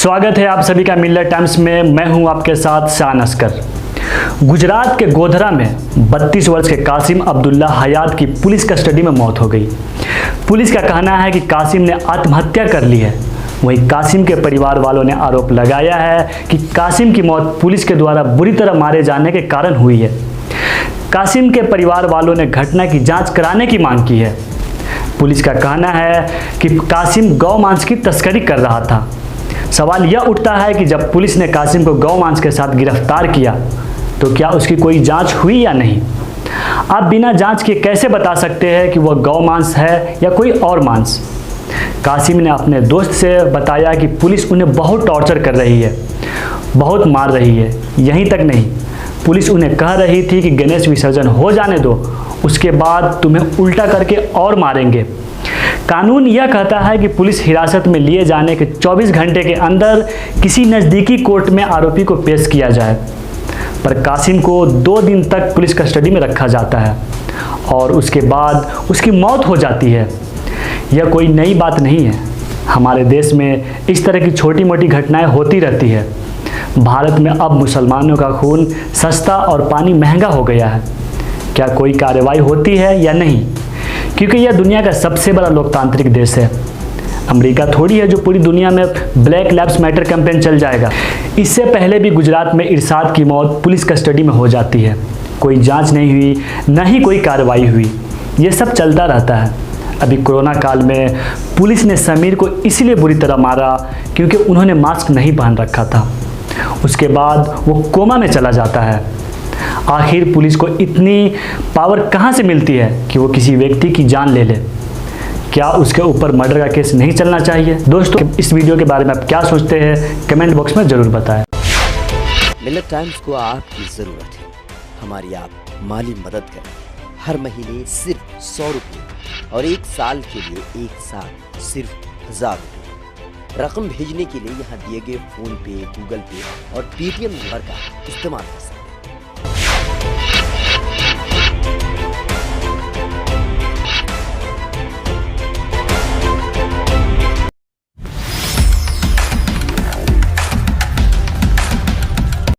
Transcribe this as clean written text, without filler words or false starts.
स्वागत है आप सभी का मिल्लत टाइम्स में। मैं हूं आपके साथ शान अस्कर। गुजरात के गोधरा में 32 वर्ष के कासिम अब्दुल्ला हयात की पुलिस कस्टडी में मौत हो गई। पुलिस का कहना है कि कासिम ने आत्महत्या कर ली है। वहीं कासिम के परिवार वालों ने आरोप लगाया है कि कासिम की मौत पुलिस के द्वारा बुरी तरह मारे जाने के कारण हुई है। कासिम के परिवार वालों ने घटना की जांच कराने की मांग की है। पुलिस का कहना है कि कासिम गौ मांस की तस्करी कर रहा था। सवाल यह उठता है कि जब पुलिस ने कासिम को गौ मांस के साथ गिरफ्तार किया तो क्या उसकी कोई जांच हुई या नहीं। आप बिना जांच के कैसे बता सकते हैं कि वह गौ मांस है या कोई और मांस। कासिम ने अपने दोस्त से बताया कि पुलिस उन्हें बहुत टॉर्चर कर रही है, बहुत मार रही है। यहीं तक नहीं, पुलिस उन्हें कह रही थी कि गणेश विसर्जन हो जाने दो, उसके बाद तुम्हें उल्टा करके और मारेंगे। कानून यह कहता है कि पुलिस हिरासत में लिए जाने के 24 घंटे के अंदर किसी नज़दीकी कोर्ट में आरोपी को पेश किया जाए, पर कासिम को 2 दिन तक पुलिस कस्टडी में रखा जाता है और उसके बाद उसकी मौत हो जाती है। यह कोई नई बात नहीं है। हमारे देश में इस तरह की छोटी मोटी घटनाएं होती रहती है। भारत में अब मुसलमानों का खून सस्ता और पानी महंगा हो गया है। क्या कोई कार्रवाई होती है या नहीं? क्योंकि यह दुनिया का सबसे बड़ा लोकतांत्रिक देश है। अमेरिका थोड़ी है जो पूरी दुनिया में ब्लैक लाइव्स मैटर कैंपेन चल जाएगा। इससे पहले भी गुजरात में इरशाद की मौत पुलिस कस्टडी में हो जाती है। कोई जांच नहीं हुई, न ही कोई कार्रवाई हुई। ये सब चलता रहता है। अभी कोरोना काल में पुलिस ने समीर को इसलिए बुरी तरह मारा क्योंकि उन्होंने मास्क नहीं पहन रखा था। उसके बाद वो कोमा में चला जाता है। आखिर पुलिस को इतनी पावर कहाँ से मिलती है कि वो किसी व्यक्ति की जान ले ले? क्या उसके ऊपर मर्डर का केस नहीं चलना चाहिए? दोस्तों, इस वीडियो के बारे में आप क्या सोचते हैं कमेंट बॉक्स में ज़रूर बताएं। मिल्लत टाइम्स को आपकी ज़रूरत है, हमारी आप माली मदद करें। हर महीने सिर्फ 100 रुपये और 1 साल के लिए एक साथ सिर्फ 1000 रुपये। रकम भेजने के लिए यहाँ दिए गए फ़ोन पे, गूगल पे और पेटीएम नंबर का इस्तेमाल कर सकते हैं।